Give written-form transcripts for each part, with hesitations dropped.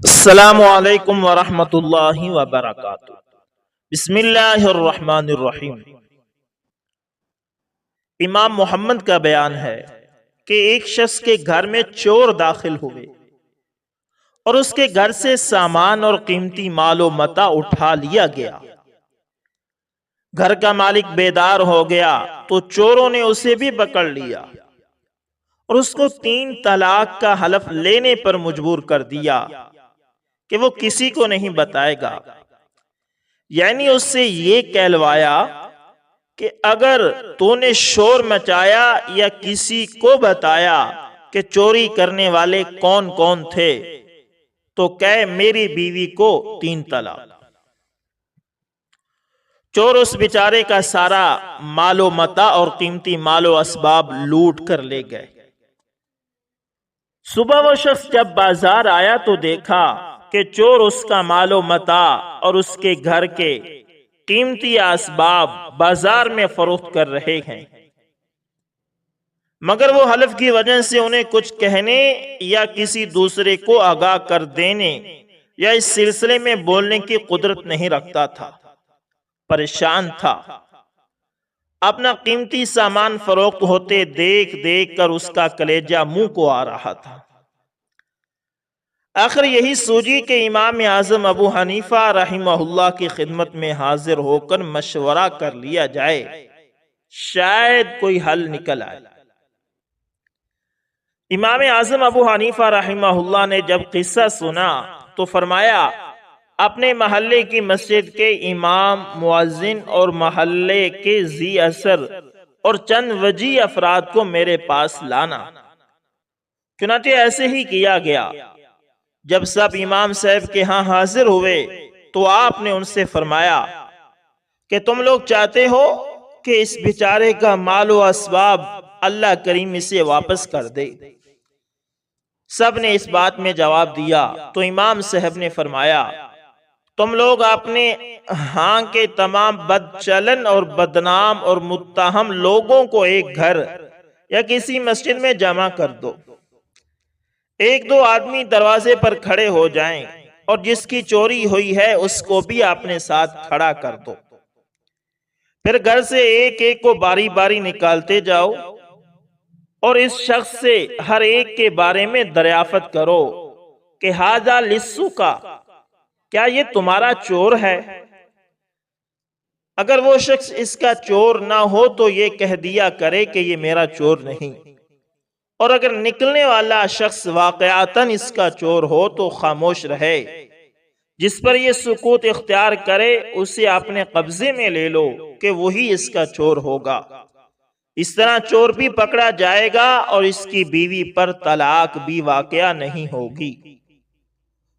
السلام علیکم ورحمۃ اللہ وبرکاتہ۔ بسم اللہ الرحمن الرحیم۔ امام محمد کا بیان ہے کہ ایک شخص کے گھر میں چور داخل ہوئے اور اس کے گھر سے سامان اور قیمتی مال و متاع اٹھا لیا گیا۔ گھر کا مالک بیدار ہو گیا تو چوروں نے اسے بھی پکڑ لیا اور اس کو 3 طلاق کا حلف لینے پر مجبور کر دیا کہ وہ کسی کو نہیں بتائے گا، یعنی اس سے یہ کہلوایا کہ اگر تو نے شور مچایا یا کسی کو بتایا کہ چوری کرنے والے کون کون تھے تو کہے میری بیوی کو 3 طلاق۔ چور اس بیچارے کا سارا مال و متاع اور قیمتی مال و اسباب لوٹ کر لے گئے۔ صبح وہ شخص جب بازار آیا تو دیکھا کہ چور اس کا مال و متاع اور اس کے گھر کے قیمتی اسباب بازار میں فروخت کر رہے ہیں، مگر وہ حلف کی وجہ سے انہیں کچھ کہنے یا کسی دوسرے کو آگاہ کر دینے یا اس سلسلے میں بولنے کی قدرت نہیں رکھتا تھا۔ پریشان تھا، اپنا قیمتی سامان فروخت ہوتے دیکھ دیکھ کر اس کا کلیجہ منہ کو آ رہا تھا۔ آخر یہی سوچی کہ امام اعظم ابو حنیفہ رحمہ اللہ کی خدمت میں حاضر ہو کر مشورہ کر لیا جائے، شاید کوئی حل نکل آئے۔ امام اعظم ابو حنیفہ رحمہ اللہ نے جب قصہ سنا تو فرمایا، اپنے محلے کی مسجد کے امام، مؤذن اور محلے کے ذی اثر اور چند وجیح افراد کو میرے پاس لانا۔ چنانچہ ایسے ہی کیا گیا۔ جب سب امام صاحب کے ہاں حاضر ہوئے تو آپ نے ان سے فرمایا کہ تم لوگ چاہتے ہو کہ اس بیچارے کا مال و اسباب اللہ کریم اسے واپس کر دے؟ سب نے اس بات میں جواب دیا تو امام صاحب نے فرمایا، تم لوگ اپنے ہاں کے تمام بد چلن اور بدنام اور متہم لوگوں کو ایک گھر یا کسی مسجد میں جمع کر دو۔ 1-2 آدمی دروازے پر کھڑے ہو جائیں اور جس کی چوری ہوئی ہے اس کو بھی اپنے ساتھ کھڑا کر دو۔ پھر گھر سے ایک ایک کو باری باری نکالتے جاؤ اور اس شخص سے ہر ایک کے بارے میں دریافت کرو کہ ھذا لصو کا، کیا یہ تمہارا چور ہے؟ اگر وہ شخص اس کا چور نہ ہو تو یہ کہہ دیا کرے کہ یہ میرا چور نہیں، اور اگر نکلنے والا شخص واقعاتاً اس کا چور ہو تو خاموش رہے۔ جس پر یہ سکوت اختیار کرے اسے اپنے قبضے میں لے لو کہ وہی اس کا چور ہوگا۔ اس طرح چور بھی پکڑا جائے گا اور اس کی بیوی پر طلاق بھی واقع نہیں ہوگی۔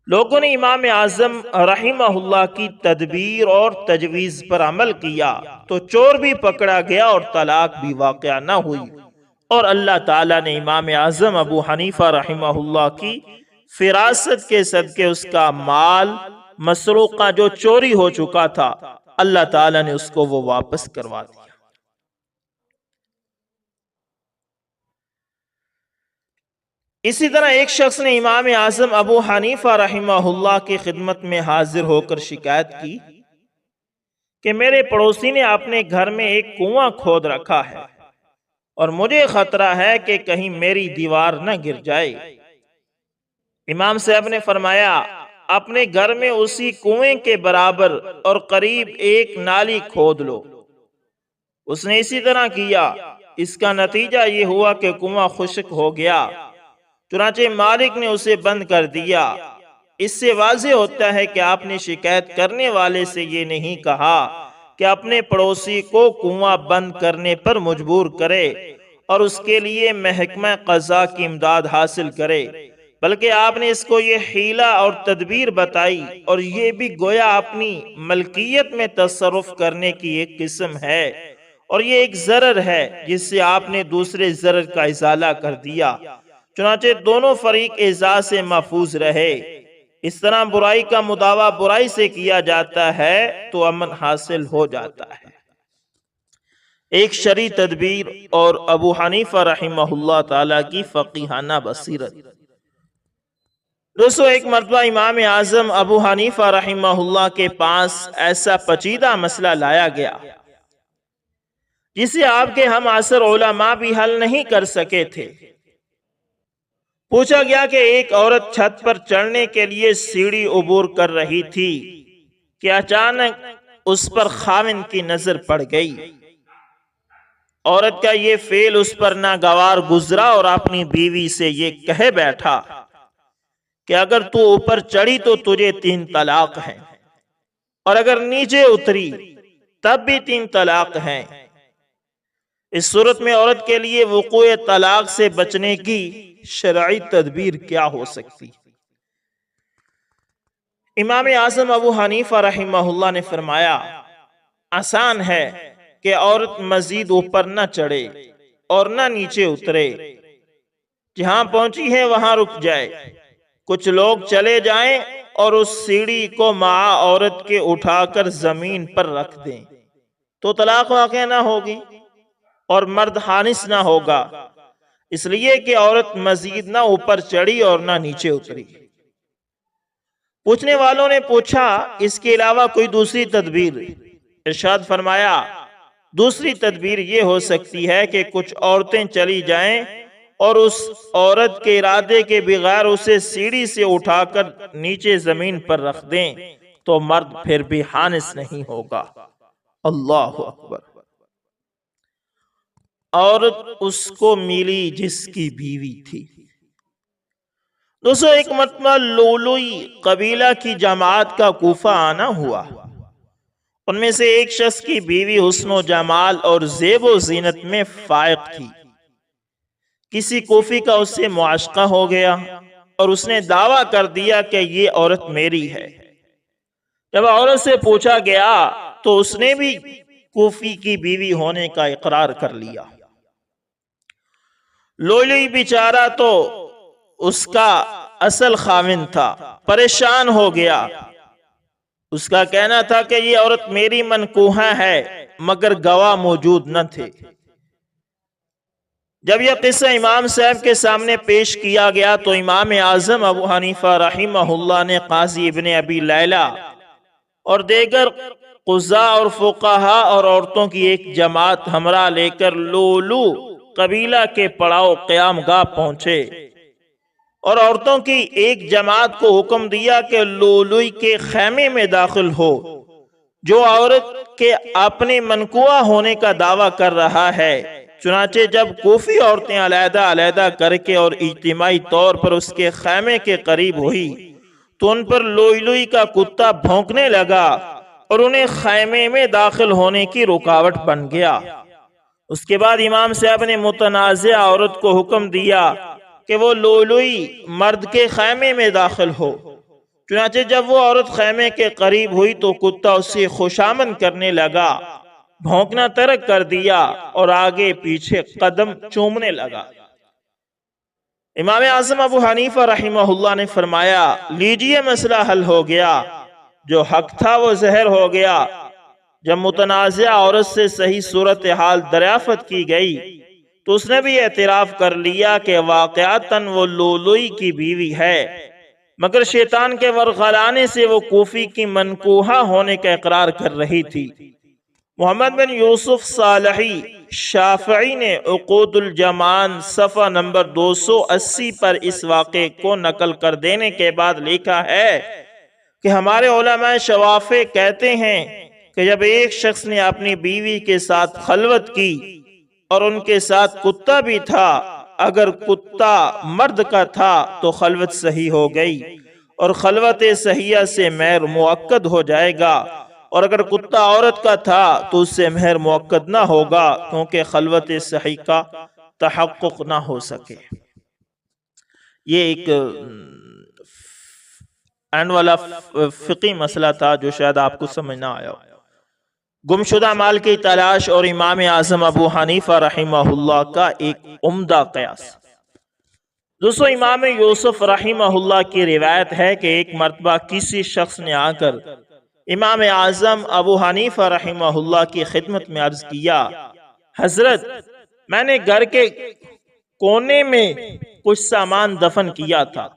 لوگوں نے امام اعظم رحمہ اللہ کی تدبیر اور تجویز پر عمل کیا تو چور بھی پکڑا گیا اور طلاق بھی واقع نہ ہوئی، اور اللہ تعالیٰ نے امام اعظم ابو حنیفہ رحمہ اللہ کی فراست کے صدقے اس کا مال مسروقہ جو چوری ہو چکا تھا، اللہ تعالیٰ نے اس کو وہ واپس کروا دیا۔ اسی طرح ایک شخص نے امام اعظم ابو حنیفہ رحمہ اللہ کی خدمت میں حاضر ہو کر شکایت کی کہ میرے پڑوسی نے اپنے گھر میں ایک کنواں کھود رکھا ہے اور مجھے خطرہ ہے کہ کہیں میری دیوار نہ گر جائے۔ امام صاحب نے فرمایا، اپنے گھر میں اسی کنویں کے برابر اور قریب ایک نالی کھود لو۔ اس نے اسی طرح کیا۔ اس کا نتیجہ یہ ہوا کہ کنواں خشک ہو گیا، چنانچہ مالک نے اسے بند کر دیا۔ اس سے واضح ہوتا ہے کہ آپ نے شکایت کرنے والے سے یہ نہیں کہا کہ اپنے پڑوسی کو کنواں بند کرنے پر مجبور کرے اور اس کے لیے محکمہ قضاء کی امداد حاصل کرے، بلکہ آپ نے اس کو یہ حیلہ اور تدبیر بتائی، اور یہ بھی گویا اپنی ملکیت میں تصرف کرنے کی ایک قسم ہے، اور یہ ایک ضرر ہے جس سے آپ نے دوسرے ضرر کا ازالہ کر دیا، چنانچہ دونوں فریق ایذا سے محفوظ رہے۔ اس طرح برائی کا مداوع برائی سے کیا جاتا ہے تو امن حاصل ہو جاتا ہے۔ ایک شرعی تدبیر اور ابو حنیفہ رحمہ اللہ تعالی کی فقیہانہ بصیرت۔ دوستو، ایک مرتبہ امام اعظم ابو حنیفہ رحمہ اللہ کے پاس ایسا پیچیدہ مسئلہ لایا گیا جسے آپ کے ہم عصر علماء بھی حل نہیں کر سکے تھے۔ پوچھا گیا کہ ایک عورت چھت پر چڑھنے کے لیے سیڑھی عبور کر رہی تھی کہ اچانک اس پر خاوند کی نظر پڑ گئی۔ عورت کا یہ فعل اس پر ناگوار گزرا اور اپنی بیوی سے یہ کہے بیٹھا کہ اگر تو اوپر چڑھی تو تجھے 3 طلاق ہیں، اور اگر نیچے اتری تب بھی 3 طلاق ہیں۔ اس صورت میں عورت کے لیے وقوع طلاق سے بچنے کی شرعی تدبیر کیا ہو سکتی؟ امام اعظم ابو حنیفہ رحمہ اللہ نے فرمایا، آسان ہے کہ عورت مزید اوپر نہ چڑھے اور نہ نیچے اترے، جہاں پہنچی ہے وہاں رک جائے۔ کچھ لوگ چلے جائیں اور اس سیڑھی کو مع عورت کے اٹھا کر زمین پر رکھ دیں تو طلاق واقع نہ ہوگی اور مرد حانس نہ ہوگا، اس لیے کہ عورت مزید نہ اوپر چڑھی اور نہ نیچے اتری۔ پوچھنے والوں نے پوچھا، اس کے علاوہ کوئی دوسری تدبیر؟ ارشاد فرمایا، دوسری تدبیر یہ ہو سکتی ہے کہ کچھ عورتیں چلی جائیں اور اس عورت کے ارادے کے بغیر اسے سیڑھی سے اٹھا کر نیچے زمین پر رکھ دیں تو مرد پھر بھی حانس نہیں ہوگا۔ اللہ اکبر! عورت اس کو ملی جس کی بیوی تھی۔ دوستو، ایک مرتبہ لولوئی قبیلہ کی جماعت کا کوفہ آنا ہوا۔ ان میں سے ایک شخص کی بیوی حسن و جمال اور زیب و زینت میں فائق تھی۔ کسی کوفی کا اس سے معاشقہ ہو گیا اور اس نے دعویٰ کر دیا کہ یہ عورت میری ہے۔ جب عورت سے پوچھا گیا تو اس نے بھی کوفی کی بیوی ہونے کا اقرار کر لیا۔ لولوئی بیچارہ تو اس کا اصل خاوند تھا، پریشان ہو گیا۔ اس کا کہنا تھا کہ یہ عورت میری منکوحہ ہے، مگر گواہ موجود نہ تھے۔ جب یہ قصہ امام صاحب کے سامنے پیش کیا گیا تو امام اعظم ابو حنیفہ رحمہ اللہ نے قاضی ابن ابی لیلہ اور دیگر قضاء اور فقہاء اور عورتوں کی ایک جماعت ہمراہ لے کر لولو قبیلہ کے پڑاؤ قیام گاہ پہنچے اور عورتوں کی ایک جماعت کو حکم دیا کہ لولوئی کے خیمے میں داخل ہو۔ جو عورت کے اپنے منکوہ ہونے کا دعویٰ کر رہا ہے، چنانچہ جب کوفی عورتیں علیحدہ علیحدہ کر کے اور اجتماعی طور پر اس کے خیمے کے قریب ہوئی تو ان پر لولوئی کا کتا بھونکنے لگا اور انہیں خیمے میں داخل ہونے کی رکاوٹ بن گیا۔ اس کے بعد امام صاحب نے متنازع عورت کو حکم دیا کہ وہ لولوئی مرد کے خیمے میں داخل ہو۔ چنانچہ جب وہ عورت خیمے کے قریب ہوئی تو کتا اسے خوشامد کرنے لگا، بھونکنا ترک کر دیا اور آگے پیچھے قدم چومنے لگا۔ امام اعظم ابو حنیفہ رحمہ اللہ نے فرمایا، لیجئے مسئلہ حل ہو گیا، جو حق تھا وہ ظاہر ہو گیا۔ جب متنازع عورت سے صحیح صورتحال دریافت کی گئی تو اس نے بھی اعتراف کر لیا کہ واقعتاً وہ لولوئی کی بیوی ہے، مگر شیطان کے ورغلانے سے وہ کوفی کی منکوحہ ہونے کا اقرار کر رہی تھی۔ محمد بن یوسف صالحی شافعی نے عقود الجمان صفحہ نمبر 280 پر اس واقعے کو نقل کر دینے کے بعد لکھا ہے کہ ہمارے علماء شوافع کہتے ہیں کہ جب ایک شخص نے اپنی بیوی کے ساتھ خلوت کی اور ان کے ساتھ کتا بھی تھا، اگر کتا مرد کا تھا تو خلوت صحیح ہو گئی اور خلوت صحیحہ سے مہر مؤکد ہو جائے گا، اور اگر کتا عورت کا تھا تو اس سے مہر مؤکد نہ ہوگا کیونکہ خلوت صحیح کا تحقق نہ ہو سکے۔ یہ ایک اینڈ والا فقی مسئلہ تھا جو شاید آپ کو سمجھ نہ آیا۔ گمشدہ مال کی تلاش اور امام اعظم ابو حنیفہ رحمہ اللہ کا ایک عمدہ قیاس۔ دوستو، امام یوسف رحمہ اللہ کی روایت ہے کہ ایک مرتبہ کسی شخص نے آ کر امام اعظم ابو حنیفہ رحمہ اللہ کی خدمت میں عرض کیا، حضرت، میں نے گھر کے کونے میں کچھ سامان دفن کیا تھا،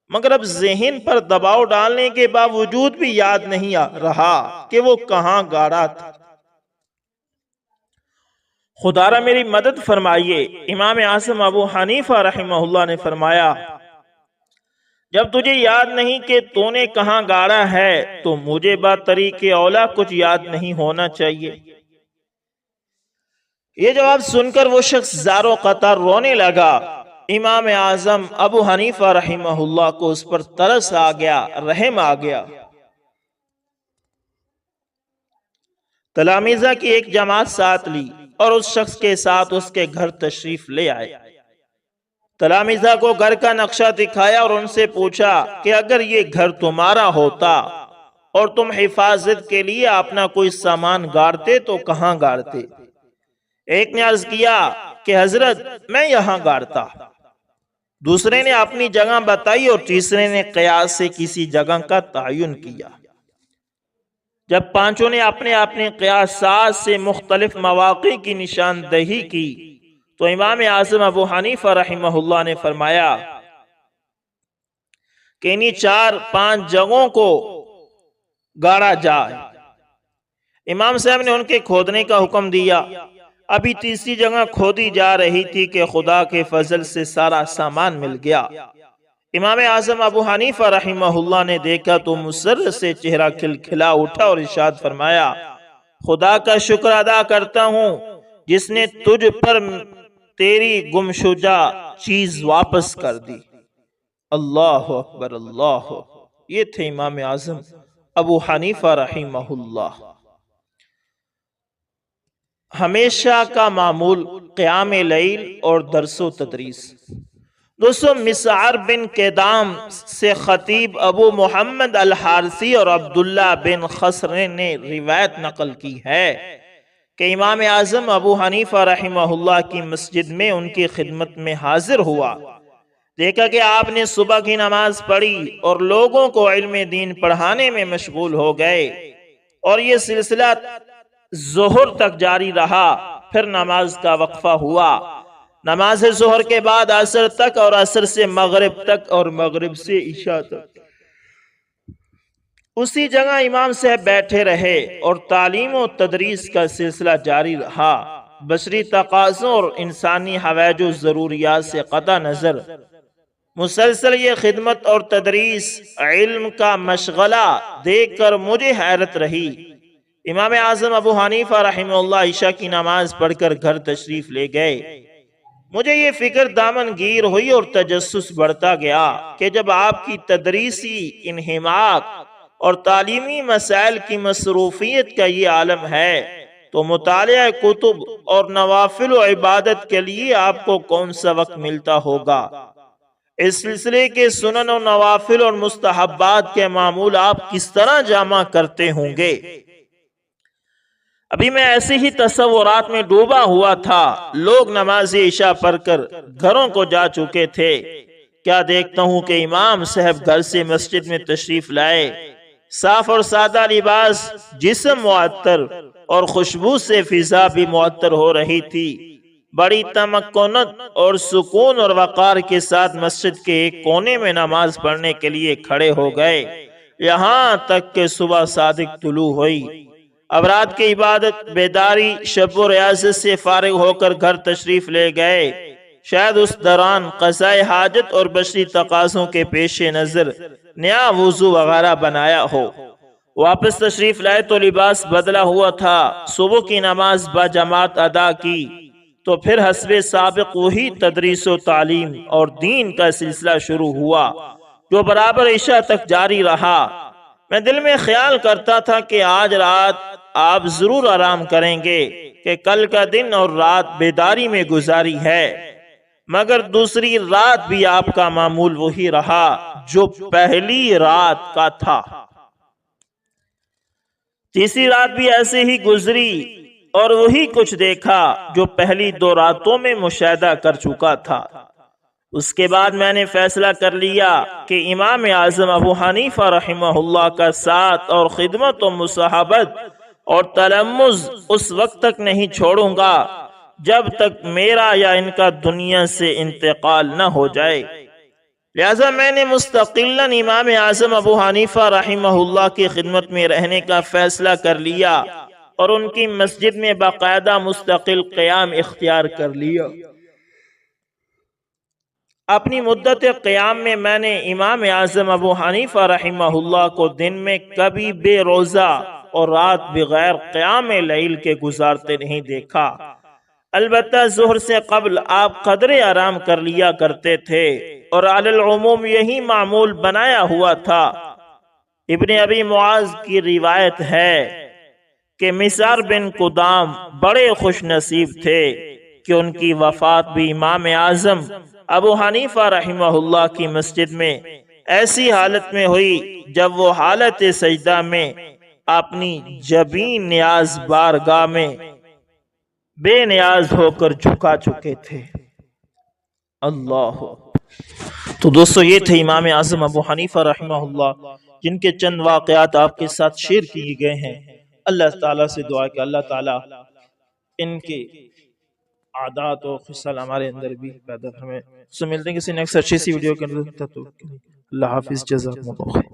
مگر اب ذہن پر دباؤ ڈالنے کے باوجود بھی یاد نہیں آ رہا کہ وہ کہاں گاڑا تھا۔ خدا را میری مدد فرمائیے۔ امام اعظم ابو حنیفہ رحمہ اللہ نے فرمایا، جب تجھے یاد نہیں کہ تو نے کہاں گاڑا ہے تو مجھے بطریق اولا کچھ یاد نہیں ہونا چاہیے۔ یہ جواب سن کر وہ شخص زارو قطار رونے لگا۔ امام اعظم ابو حنیفہ رحمہ اللہ کو اس پر ترس آ گیا، رحم آ گیا۔ تلامیذہ کی ایک جماعت ساتھ لی اور اس شخص کے ساتھ اس کے گھر تشریف لے آئے۔ تلامیذہ کو گھر کا نقشہ دکھایا اور ان سے پوچھا کہ اگر یہ گھر تمہارا ہوتا اور تم حفاظت کے لیے اپنا کوئی سامان گاڑتے تو کہاں گاڑتے؟ ایک نے عرض کیا کہ حضرت میں یہاں گاڑتا، دوسرے نے اپنی جگہ بتائی اور تیسرے نے قیاس سے کسی جگہ کا تعین کیا۔ جب پانچوں نے اپنے اپنے قیاسات سے مختلف مواقع کی نشاندہی کی تو امام اعظم ابو حنیفہ رحمہ اللہ نے فرمایا کہ انہی 4-5 جگہوں کو گاڑا جائے۔ امام صاحب نے ان کے کھودنے کا حکم دیا۔ ابھی تیسری جگہ کھودی جا رہی تھی کہ خدا کے فضل سے سارا سامان مل گیا۔ امام اعظم ابو حنیفہ رحمہ اللہ نے دیکھا تو مسرت سے چہرہ کھلکھلا اٹھا اور ارشاد فرمایا، خدا کا شکر ادا کرتا ہوں جس نے تجھ پر تیری گمشدہ چیز واپس کر دی۔ اللہ اکبر، اللہ اکبر۔ یہ تھے امام اعظم ابو حنیفہ رحمہ اللہ۔ ہمیشہ کا معمول قیام لیل اور درس و تدریس۔ دوستو، مسعر بن کدام سے خطیب ابو محمد الحارثی اور عبداللہ بن خسر نے روایت نقل کی ہے کہ امام اعظم ابو حنیفہ رحمہ اللہ کی مسجد میں ان کی خدمت میں حاضر ہوا۔ دیکھا کہ آپ نے صبح کی نماز پڑھی اور لوگوں کو علم دین پڑھانے میں مشغول ہو گئے، اور یہ سلسلہ ظہر تک جاری رہا۔ پھر نماز کا وقفہ ہوا، نماز ظہر کے بعد عصر تک، اور عصر سے مغرب تک، اور مغرب سے عشاء تک اسی جگہ امام صاحب بیٹھے رہے اور تعلیم و تدریس کا سلسلہ جاری رہا۔ بشری تقاضوں اور انسانی حوائج و ضروریات سے قطع نظر مسلسل یہ خدمت اور تدریس علم کا مشغلہ دیکھ کر مجھے حیرت رہی۔ امام اعظم ابو حنیفہ رحمہ اللہ عشاء کی نماز پڑھ کر گھر تشریف لے گئے۔ مجھے یہ فکر دامن گیر ہوئی اور تجسس بڑھتا گیا کہ جب آپ کی تدریسی انہماک اور تعلیمی مسائل کی مصروفیت کا یہ عالم ہے تو مطالعہ کتب اور نوافل و عبادت کے لیے آپ کو کون سا وقت ملتا ہوگا؟ اس سلسلے کے سنن و نوافل اور مستحبات کے معمول آپ کس طرح جمع کرتے ہوں گے؟ ابھی میں ایسے ہی تصورات میں ڈوبا ہوا تھا۔ لوگ نماز عشاء پڑھ کر گھروں کو جا چکے تھے۔ کیا دیکھتا ہوں کہ امام صاحب گھر سے مسجد میں تشریف لائے۔ صاف اور سادہ لباس، جسم معطر اور خوشبو سے فضا بھی معطر ہو رہی تھی۔ بڑی تمکنت اور سکون اور وقار کے ساتھ مسجد کے ایک کونے میں نماز پڑھنے کے لیے کھڑے ہو گئے، یہاں تک کہ صبح صادق طلوع ہوئی۔ اب رات کی عبادت، بیداری، شب و ریاضت سے فارغ ہو کر گھر تشریف لے گئے۔ شاید اس دوران قضاء حاجت اور بشری تقاضوں کے پیش نظر نیا وضو وغیرہ بنایا ہو۔ واپس تشریف لائے تو لباس بدلا ہوا تھا۔ صبح کی نماز با جماعت ادا کی تو پھر حسب سابق وہی تدریس و تعلیم اور دین کا سلسلہ شروع ہوا جو برابر عشاء تک جاری رہا۔ میں دل میں خیال کرتا تھا کہ آج رات آپ ضرور آرام کریں گے کہ کل کا دن اور رات بیداری میں گزاری ہے، مگر دوسری رات بھی آپ کا معمول وہی رہا جو پہلی رات کا تھا۔ تیسری رات بھی ایسے ہی گزری اور وہی کچھ دیکھا جو پہلی 2 راتوں میں مشاہدہ کر چکا تھا۔ اس کے بعد میں نے فیصلہ کر لیا کہ امام اعظم ابو حنیفہ رحمہ اللہ کا ساتھ اور خدمت و مصاحبت اور تلمذ اس وقت تک نہیں چھوڑوں گا جب تک میرا یا ان کا دنیا سے انتقال نہ ہو جائے۔ لہذا میں نے مستقلاً امام اعظم ابو حنیفہ رحمہ اللہ کی خدمت میں رہنے کا فیصلہ کر لیا اور ان کی مسجد میں باقاعدہ مستقل قیام اختیار کر لیا۔ اپنی مدت قیام میں نے امام اعظم ابو حنیفہ رحمہ اللہ کو دن میں کبھی بے روزہ اور رات بغیر قیام لیل کے گزارتے نہیں دیکھا۔ البتہ ظہر سے قبل آپ قدر آرام کر لیا کرتے تھے اور علی العموم یہی معمول بنایا ہوا تھا۔ ابن ابی معاذ کی روایت ہے کہ مسعر بن قدام بڑے خوش نصیب تھے کہ ان کی وفات بھی امام اعظم ابو حنیفہ رحمہ اللہ کی مسجد میں ایسی حالت میں ہوئی جب وہ حالت سجدہ میں اپنی جبین نیاز بارگاہ میں بے نیاز ہو کر جھکا چکے تھے۔ اللہ۔ تو دوستو یہ تھے امام اعظم ابو حنیفہ رحمہ اللہ، جن کے چند واقعات آپ کے ساتھ شیئر کیے گئے ہیں۔ اللہ تعالیٰ سے دعا کہ اللہ تعالیٰ ان کے عادات و خصال ہمارے اندر بھی پیدا فرمائے۔ ملتے ہیں کسی نیکسٹ اچھی سی ویڈیو کے اندر۔ اللہ حافظ، جزاکم اللہ خیر۔